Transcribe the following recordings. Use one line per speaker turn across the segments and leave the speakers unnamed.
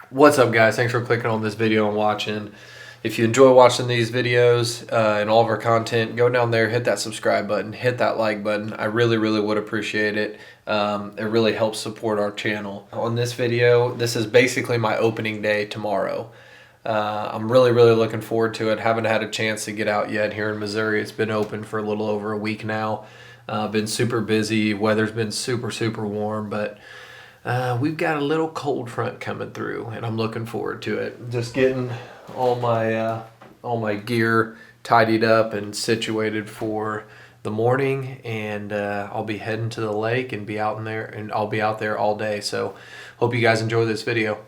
What's up, guys? Thanks for clicking on this video and watching. If you enjoy watching these videos and all of our content, go down there, hit that subscribe button, hit that like button. I really would appreciate it. It really helps support our channel. On this video, this is basically my opening day tomorrow. I'm really looking forward to it. Haven't had a chance to get out yet here in Missouri. It's been open for a little over a week now. Been super busy. Weather's been super warm, but we've got a little cold front coming through, and I'm looking forward to it. Just getting all my gear tidied up and situated for the morning, and I'll be heading to the lake and I'll be out there all day. So hope you guys enjoy this video.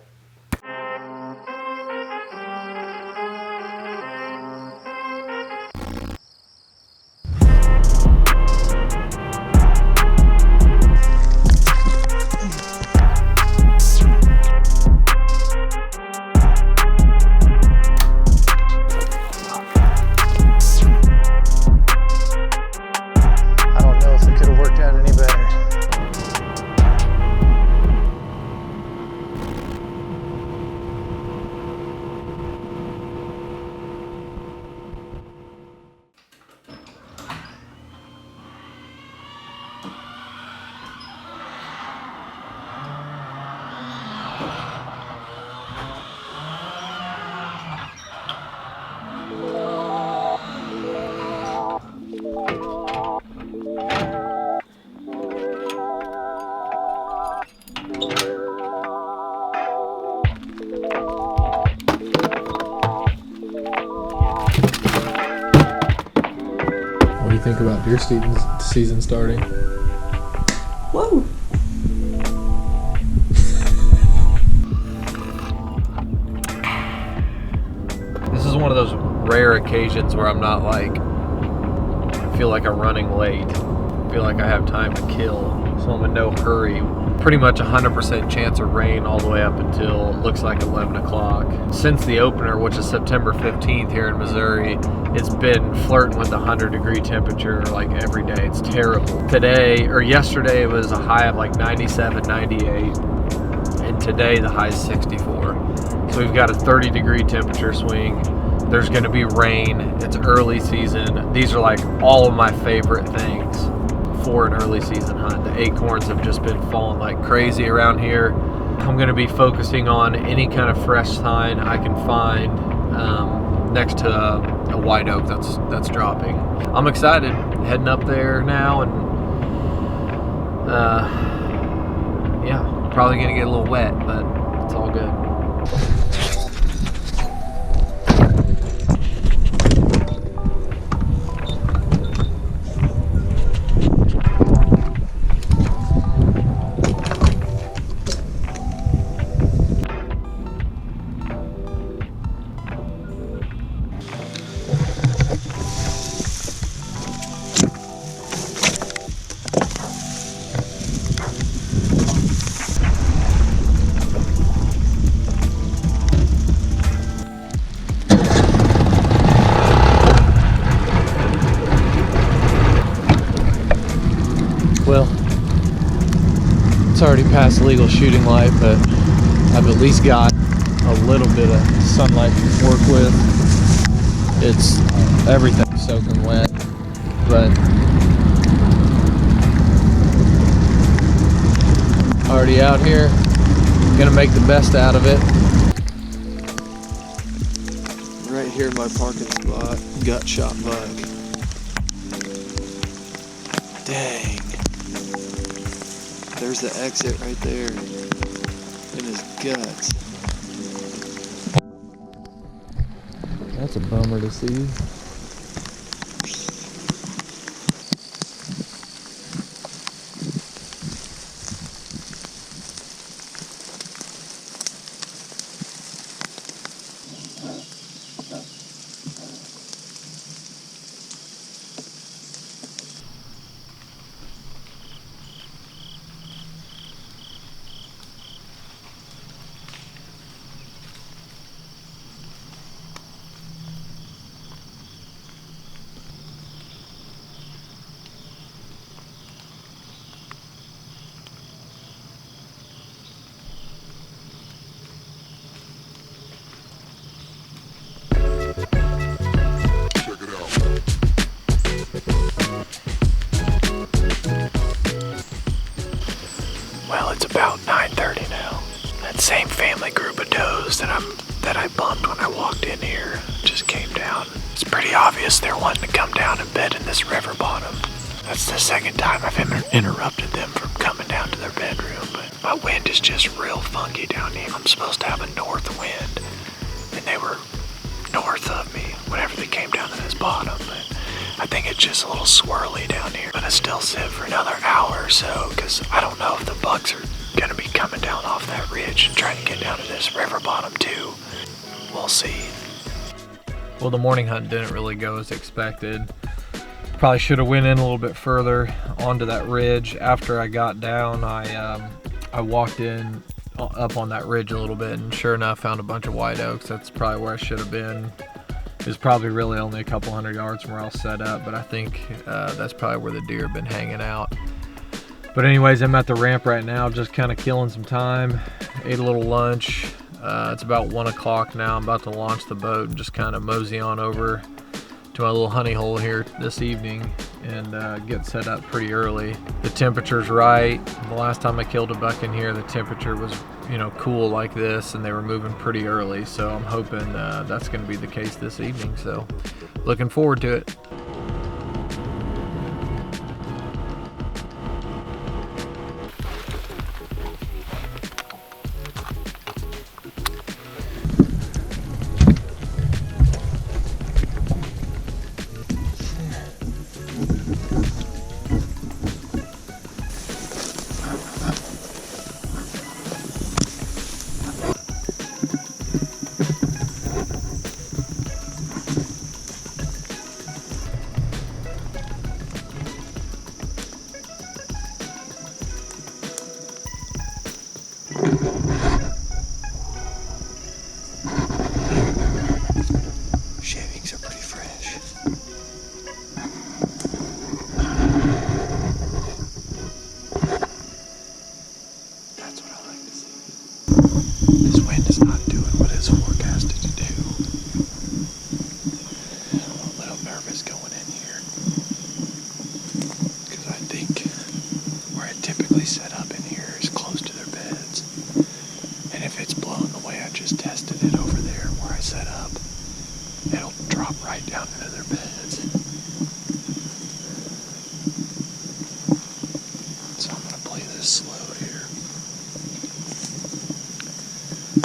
What do you think about deer season starting?
Whoa!
This is one of those rare occasions where I'm not like, I feel like I'm running late. I feel like I have time to kill, so I'm in no hurry. Pretty much 100% chance of rain all the way up until it looks like 11 o'clock. Since the opener, which is September 15th here in Missouri, it's been flirting with 100-degree temperature like every day. It's terrible. Yesterday it was a high of like 97, 98, and today the high is 64. So we've got a 30-degree temperature swing. There's going to be rain. It's early season. These are like all of my favorite things for an early season hunt. The acorns have just been falling like crazy around here. I'm going to be focusing on any kind of fresh sign I can find next to a white oak that's dropping. I'm excited, heading up there now, and yeah, probably going to get a little wet, but it's all good. Well, it's already past legal shooting light, but I've at least got a little bit of sunlight to work with. It's everything soaking wet, but already out here, gonna make the best out of it. Right here in my parking spot, gut shot buck. Dang. There's the exit right there in his guts. That's a bummer to see. same family group of does that I bumped when I walked in here just came down. It's pretty obvious they're wanting to come down and bed in this river bottom. That's the second time I've interrupted them from coming down to their bedroom, but my wind is just real funky down here. I'm supposed to have a north wind, and they were north of me whenever they came down to this bottom, but I think it's just a little swirly down here. I'm gonna still sit for another hour or so, because I don't know if the bucks are gonna be coming down off that ridge and trying to get down to this river bottom too. We'll see. Well, the morning hunt didn't really go as expected. Probably should have went in a little bit further onto that ridge. After I got down, I walked in up on that ridge a little bit, and sure enough found a bunch of white oaks. That's probably where I should have been. It was probably really only a couple hundred yards from where I was set up, but I think that's probably where the deer have been hanging out. But anyways, I'm at the ramp right now, just kind of killing some time. Ate a little lunch. It's about 1 o'clock now. I'm about to launch the boat and just kind of mosey on over to my little honey hole here this evening and get set up pretty early. The temperature's right. The last time I killed a buck in here, the temperature was, cool like this, and they were moving pretty early. So I'm hoping that's going to be the case this evening. So looking forward to it. Shavings are pretty fresh. That's what I like to see. This wind is not doing what it's forecasted to do. I'm a little nervous going in here, because I think where I typically set up in here is close to their beds. And if it's blowing the way I just tested it over there where I set up, it'll drop right down into their beds. So I'm going to play this slow here.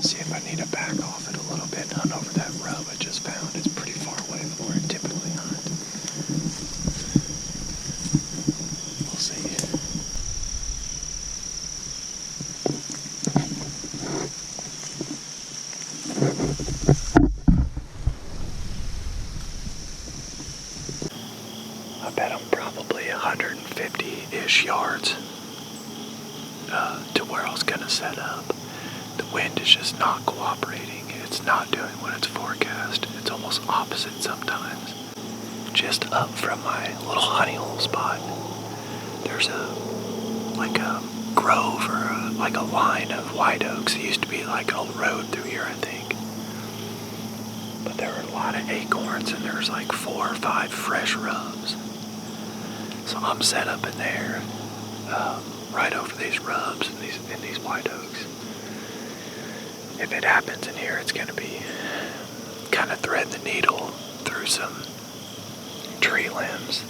See if I need to back off it a little bit and hunt over that rub I just found. It's pretty far away from where I typically hunt. We'll see. I bet I'm probably 150-ish yards to where I was going to set up. The wind is just not cooperating. It's not doing what it's forecast. It's almost opposite sometimes. Just up from my little honey hole spot, there's a grove or a line of white oaks. It used to be like a road through here, I think. But there were a lot of acorns, and there's like 4 or 5 fresh rubs. So I'm set up in there, right over these rubs and these white oaks. If it happens in here, it's going to be kind of threading the needle through some tree limbs,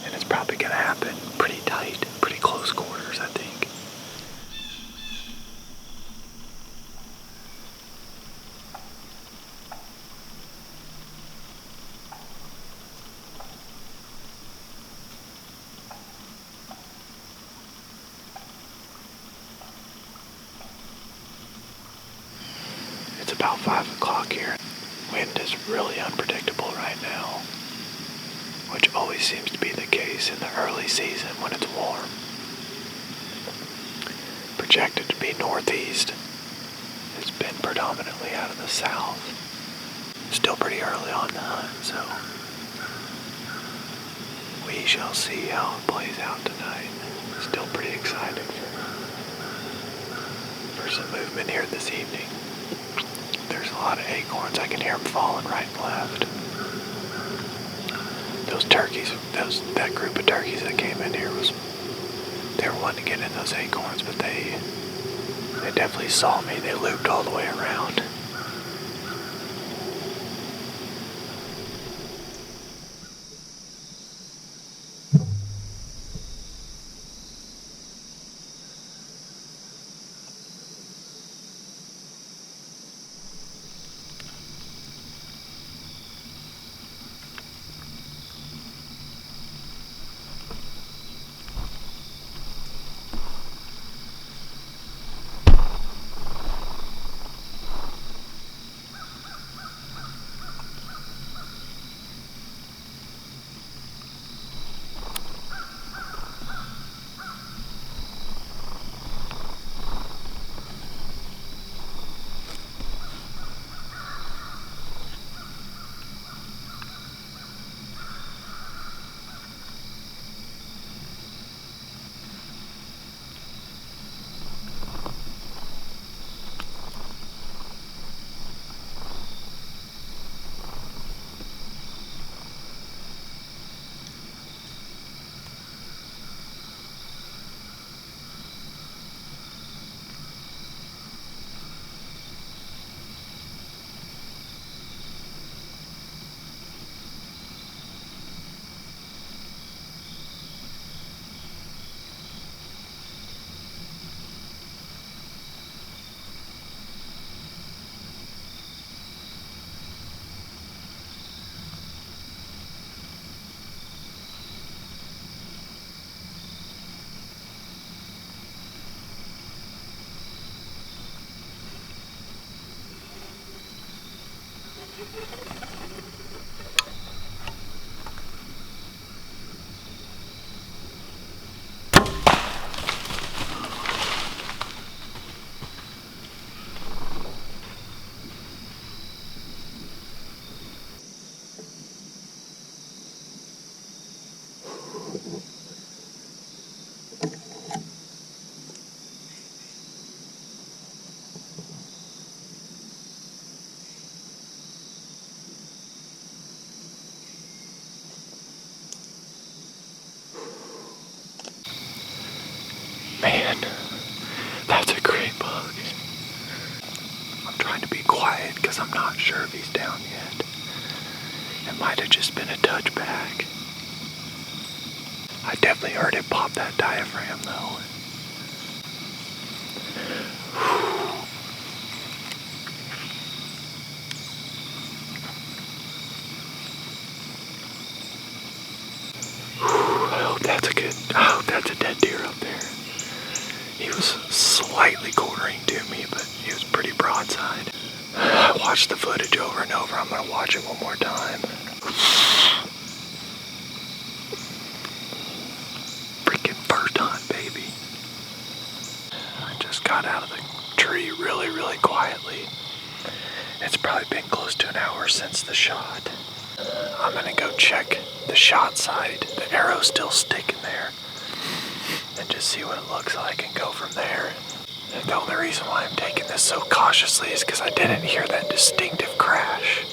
and it's probably going to happen pretty tight, pretty close quarters, I think. It's about 5 o'clock here. Wind is really unpredictable right now, which always seems to be the case in the early season when it's warm. Projected to be northeast. It's been predominantly out of the south. Still pretty early on the hunt, so we shall see how it plays out tonight. Still pretty excited for some movement here this evening. There's a lot of acorns. I can hear them falling right and left. Those turkeys, that group of turkeys that came in here they were wanting to get in those acorns, but they They definitely saw me. They looped all the way around. Man, that's a great bug. I'm trying to be quiet because I'm not sure if he's down yet. It might have just been a touchback. I definitely heard it pop that diaphragm though. I hope that's a dead deer up there. He was slightly quartering to me, but he was pretty broadside. I watched the footage over and over. I'm going to watch it one more time. Freaking first hunt, baby. I just got out of the tree really, really quietly. It's probably been close to an hour since the shot. I'm going to go check the shot site. The arrow's still sticking there. And just see what it looks like and go from there. The only reason why I'm taking this so cautiously is because I didn't hear that distinctive crash.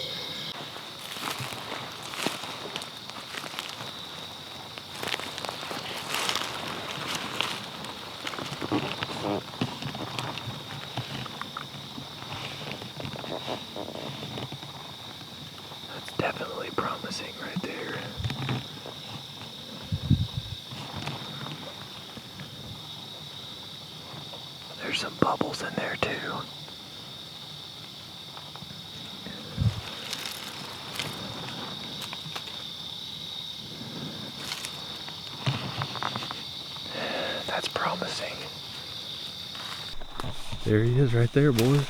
That's definitely promising right there. There's some bubbles in there too. That's promising. There he is right there, boys.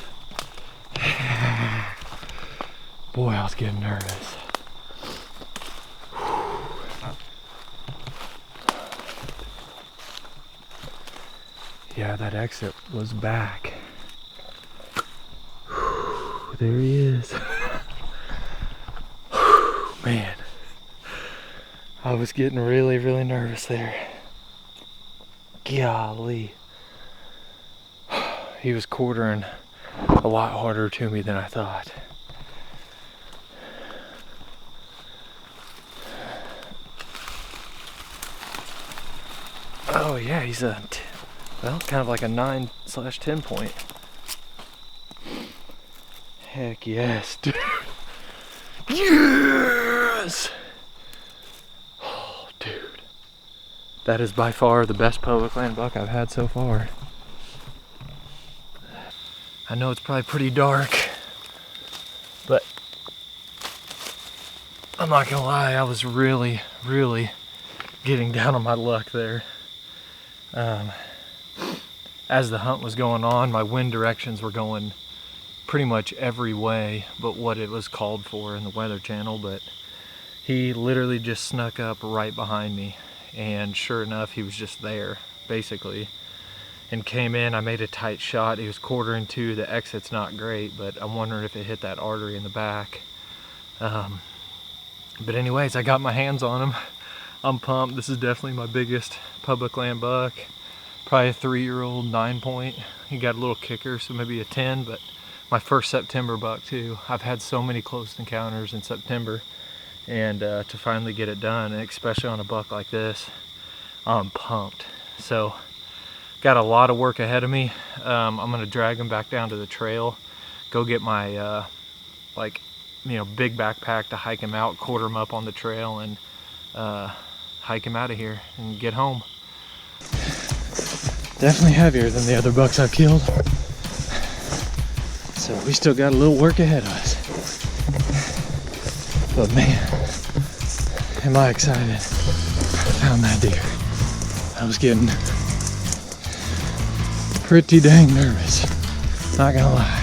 Boy, I was getting nervous. Yeah, that exit was back. There he is. Man, I was getting really, really nervous there. Golly. He was quartering a lot harder to me than I thought. Oh yeah, he's a Well, kind of like a 9/10 point. Heck yes, dude. Yes! Oh, dude. That is by far the best public land buck I've had so far. I know it's probably pretty dark, but I'm not gonna lie, I was really getting down on my luck there. As the hunt was going on, my wind directions were going pretty much every way but what it was called for in the Weather Channel, but he literally just snuck up right behind me, and sure enough, he was just there, basically, and came in. I made a tight shot. He was quartering to. The exit's not great, but I'm wondering if it hit that artery in the back. But anyways, I got my hands on him. I'm pumped. This is definitely my biggest public land buck. Probably a 3-year-old 9-point. He got a little kicker, so maybe a 10, but my first September buck too. I've had so many close encounters in September, and to finally get it done, especially on a buck like this, I'm pumped. So got a lot of work ahead of me. I'm gonna drag him back down to the trail, go get my big backpack to hike him out, quarter him up on the trail, and hike him out of here and get home. Definitely heavier than the other bucks I've killed. So we still got a little work ahead of us. But man, am I excited. I found that deer. I was getting pretty dang nervous, not gonna lie.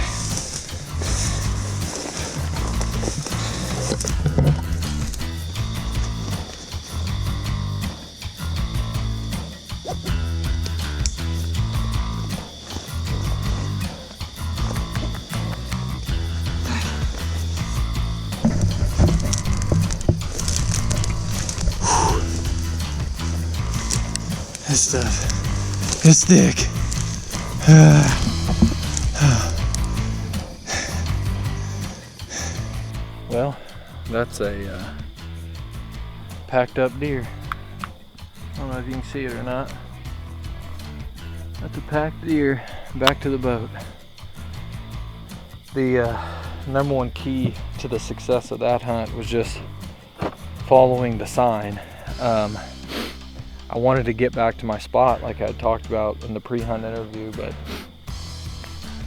This stuff, it's thick. Well, that's a packed up deer. I don't know if you can see it or not. That's a packed deer. Back to the boat. The number one key to the success of that hunt was just following the sign. I wanted to get back to my spot like I had talked about in the pre-hunt interview, but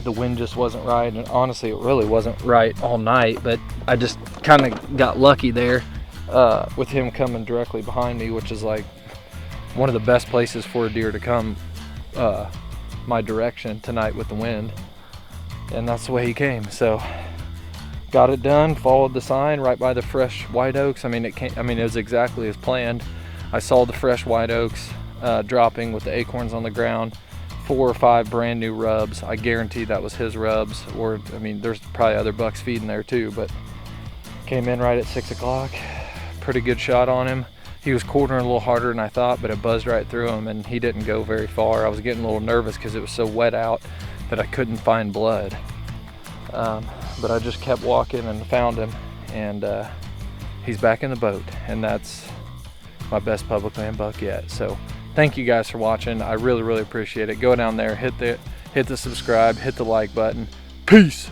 the wind just wasn't right, and honestly it really wasn't right all night, but I just kind of got lucky there with him coming directly behind me, which is like one of the best places for a deer to come my direction tonight with the wind, and that's the way he came. So got it done, followed the sign right by the fresh white oaks. It was exactly as planned. I saw the fresh white oaks dropping with the acorns on the ground, 4 or 5 brand new rubs. I guarantee that was his rubs, or there's probably other bucks feeding there too, but came in right at 6 o'clock. Pretty good shot on him. He was quartering a little harder than I thought, but it buzzed right through him and he didn't go very far. I was getting a little nervous because it was so wet out that I couldn't find blood. But I just kept walking and found him, and he's back in the boat, and that's my best public land buck yet. So thank you guys for watching. I really appreciate it. Go down there, hit the subscribe, hit the like button. Peace.